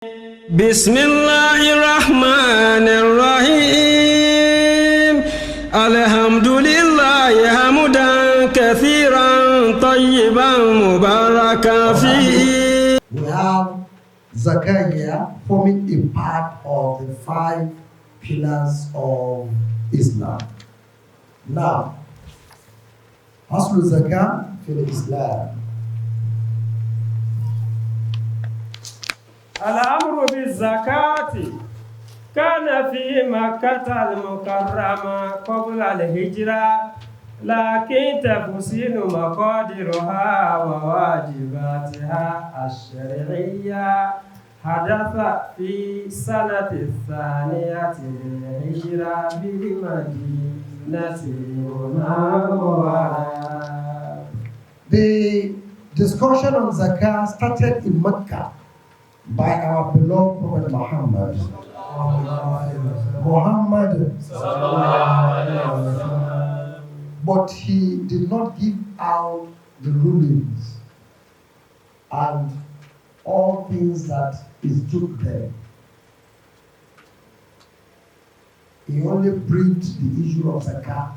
بسم الله الرحمن الرحيم الحمد لله حمدا كثيرا طيبا مباركا فيه. We have Zakah here forming a part of the 5 pillars of Islam. Now, Aslu Zakah fil Islam. الأمر بالزكاة كان في مكة المكرمة قبل الهجرة، لكن تفصيل مقاديرها وواجباتها الشرعية حدث في السنة الثانية للهجرة بالمدينة المنورة. The discussion on Zakah started in Mecca by our beloved Prophet Muhammad. But he did not give out the rulings and all things that is took there. He only briefed the issue of Zakah.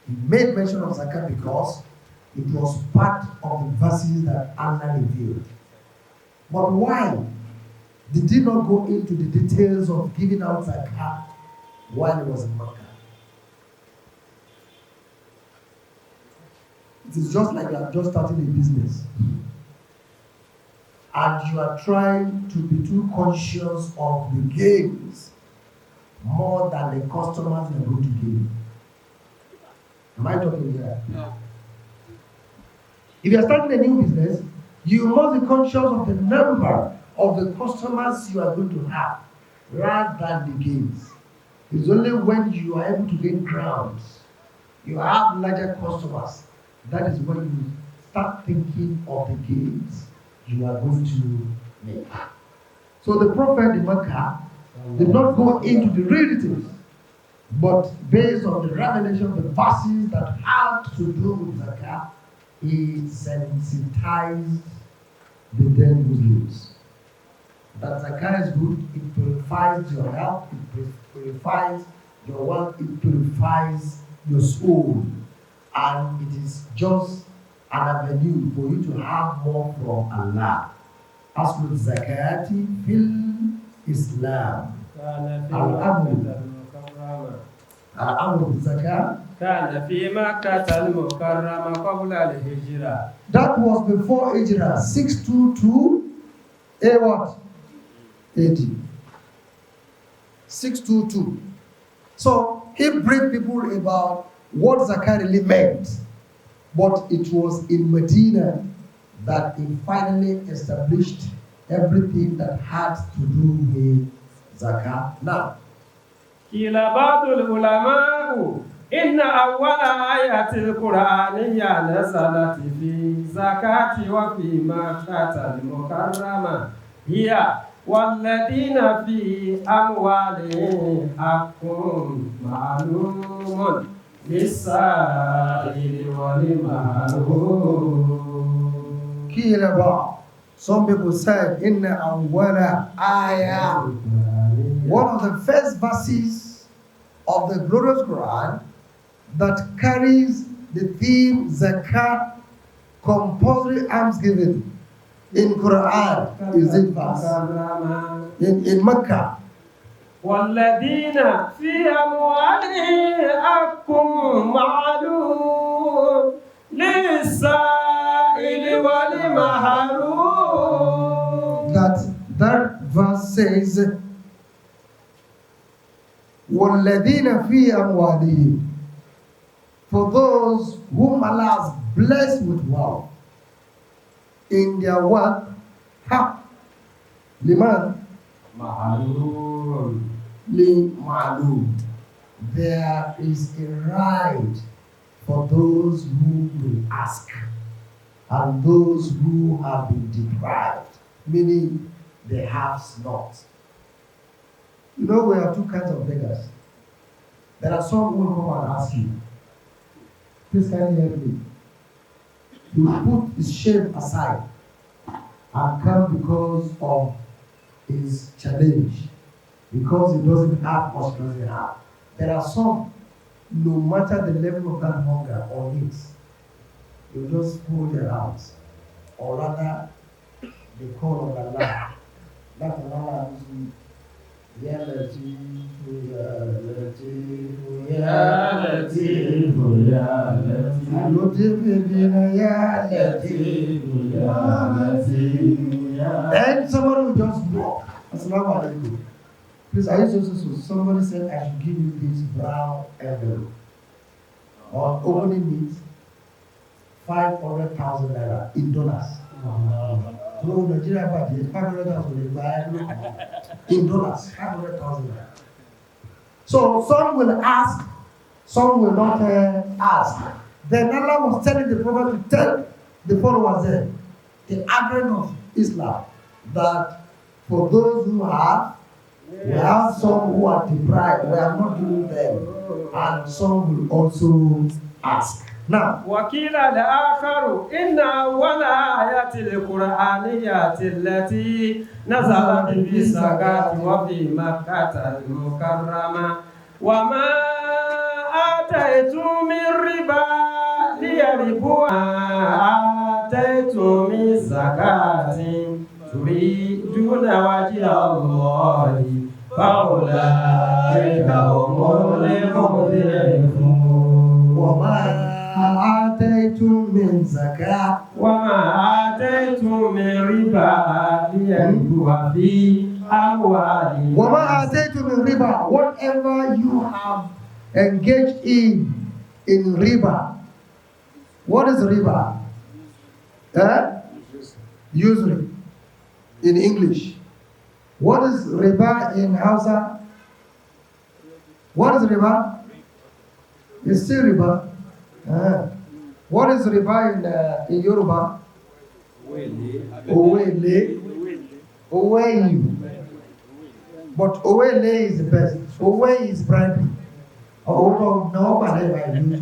He made mention of Zakah because it was part of the verses that Allah revealed. But why did he not go into the details of giving out Zakah while he was in Makkah? It is just like you are just starting a business and you are trying to be too conscious of the gains more than the customers you are going to gain. Am I talking here? No. If you are starting a new business, you must be conscious of the number of the customers you are going to have rather than the gains. It's only when you are able to gain grounds, you have larger customers, that is when you start thinking of the gains you are going to make. So the Prophet in Mecca did not go into the real details, but based on the revelation of the verses that have to do with Zakah, he sensitized the then Muslims that Zakah is good. It purifies your health, it purifies your wealth, it purifies your soul, and it is just an avenue for you to have more from Allah. As with Zakati fil Islam, al-amru Zakah. كان في مكة المكرمة قبل الهجرة. That was before Hijrah, 622 A what? AD. 622. So he briefed people about what Zakah really meant. But it was in Medina that he finally established everything that had to do with Zakah. Now, قيل بعض العلماء إن أول آية القرآنية نزلت في زكاة وفي مكة المكرمة هي والذين في أموالهم حق معلوم للسائل والمحروم. قيل بعض. Some people said, Inna awwala ayah. One of the first verses of the glorious Quran that carries the theme Zakah, compulsory almsgiving in Quran is this verse in Mecca. والذين في أموالهم حق معلوم للسائل والمحروم. That verse says وَالَّذِينَ فِي أَمْوَالِهِمْ, for those whom Allah has blessed with wealth, in their wealth, حق لمن؟ معلوم. لمعلوم. There is a right for those who will ask and those who have been deprived, meaning they have not. You know, we have two kinds of beggars. There are some who will come and ask you, please can you help me? He will put his shame aside and come because of is challenged because it doesn't have what it doesn't have. There are some, no matter the level of that hunger or needs, you just pull their hands, or rather, they call on Allah. That Allah is Ya Latif, Ya Latif, Ya Latif, Ya Latif. Ya Latif, Ya Latif. Then somebody will just walk. Assalamu alaikum. Please, I used to somebody said I should give you this brown envelope. On opening it, 500,000 naira in dollars. So Nigeria budget is 500,000 in dollars, 500,000 naira. So some will ask, some will not ask. Then Allah was telling the Prophet to tell the followers there, the advent of Islam, that for those who have, we have some who are deprived, we are not giving them, and some will also ask. Now, وقيل الآخر إن أول آيات القرآنية التي نزلت في الزكاة وفي مكة المكرمة وما آتيتم من ربا ليربوا آتيتم من زكاة تريدون وجه الله فأولئك هم المضعفون وما آتيتم من زكاة وما آتيتم من ربا ليربو في أموالكم وما آتيتم من ربا, whatever you have engaged in riba. What is riba? Usury in English. What is riba in Hausa? What is riba? It's still riba. What is riba in Yoruba? Owele. Oweyu. But Owele is the best. Owe is bribery. No,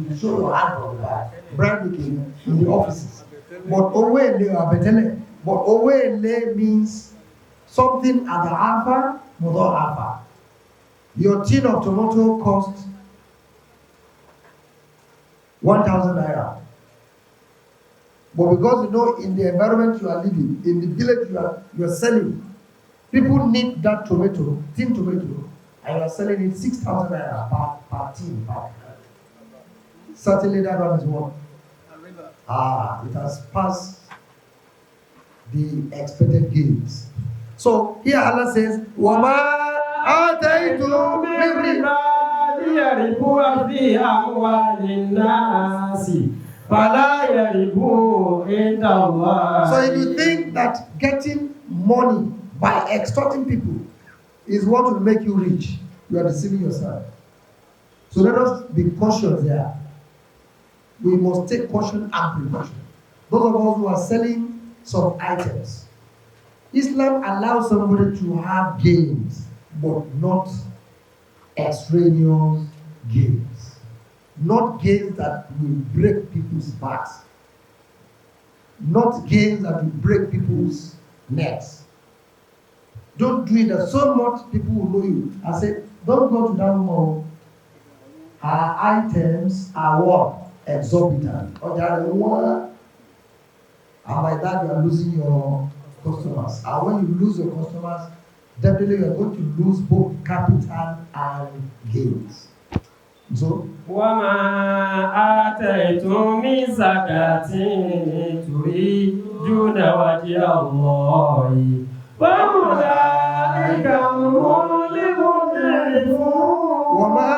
you show your hand on that. Bribery in the offices. But Owele are better. But Owele means something at the alpha, mother alpha. Your tin of tomato costs 1,000 naira. But because you know in the environment you are living, in the village you are selling, people need that tomato, tin tomato, and you are selling it 6,000 naira per tin. Certainly that one is what? It has passed the expected gains. So here Allah says, وَمَا آتَيْتُم مِّن رِبًا ليربو في أموال الناس فلا يربو عند الله. So if you think that getting money by extorting people is what will make you rich, you are deceiving yourself. So let us be cautious there. We must take caution and precaution. Those of us who are selling some items, Islam allows somebody to have gains, but not extraneous gains. Not gains that will break people's backs. Not gains that will break people's necks. Don't do it that so much people will know you and say, don't go to that woman. Her items are what? Exorbitant. Or they are the one. And by that you are losing your customers. And when you lose your customers, definitely you are going to lose both capital and gains. So, وما آتيتم من زكاة تريدون وجه الله فأولئك هم المضعفون. وما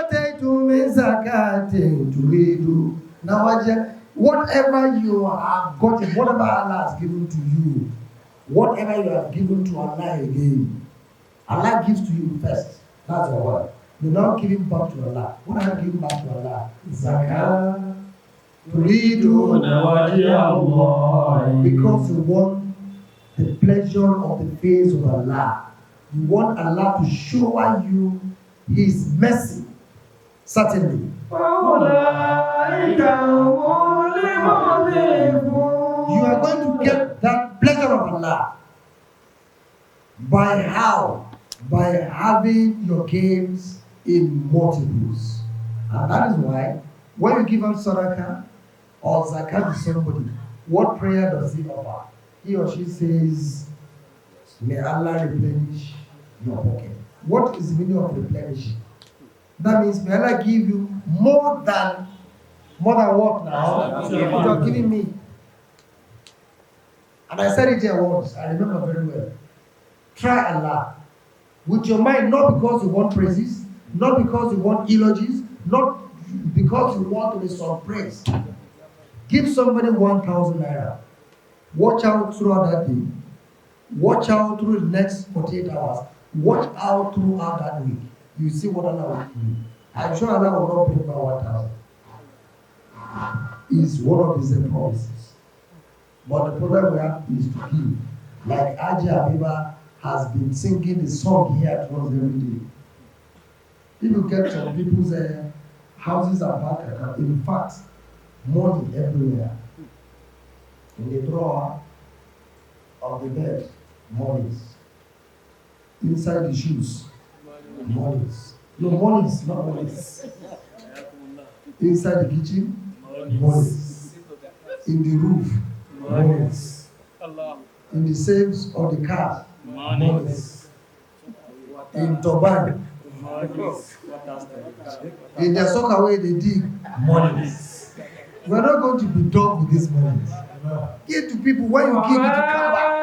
آتيتم من زكاة تريدون. Now, whatever you have gotten, whatever Allah has given to you, whatever you have given to Allah again, Allah gives to you first. That's your word. You're not giving back to Allah. What are you giving back to Allah? Zakah. Because you want the pleasure of the face of Allah. You want Allah to shower you His mercy. Certainly. You are going to get that pleasure of Allah. By how? By having your gains in multiples. And that is why when you give out Sadaqah or Zakah to somebody, what prayer does he offer? He or she says, may Allah replenish your pocket. What is the meaning of replenishing? That means may Allah give you more than what now? You are giving me. And I said it here once, I remember very well. Try Allah. With your mind, not because you want praises, not because you want eulogies, not because you want to be surprised. Give somebody 1,000 naira. Watch out throughout that day. Watch out through the next 48 hours. Watch out throughout that week. You see what Allah will do. I'm sure Allah will not pay by 1,000. It's one of his promises. But the problem we have is to give. Like Aja Abiba has been singing the song here to us every day. If you get some people's houses and bank account, in fact, money everywhere. In the drawer of the bed, monies. Inside the shoes, monies. No, monies, not monies. Inside the kitchen, monies. In the roof, monies. In the safes of the car, monies. In turban, in their soccer way they dig, monies. We are not going to be done with this money. Give to people when you give it to come back.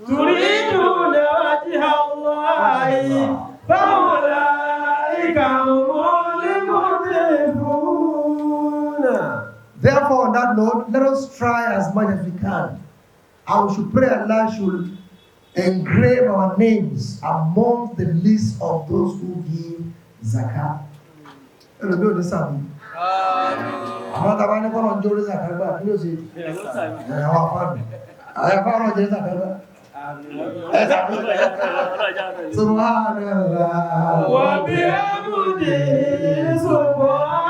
تريدون وجه الله فأولئك هم المضيفون. Therefore, on that note, let us try as much as we can. And we should pray Allah should engrave our names among the list of those who give Zakah. Àwọn tàbá ní kọ́nà ń jó orí Zakah gbà kí ló ṣe? Àwọn afáàmì. Àwọn afáàmì ọ̀jẹ́ Zakah gbà. Subhanallah. Wa bihamdihi subhanallah.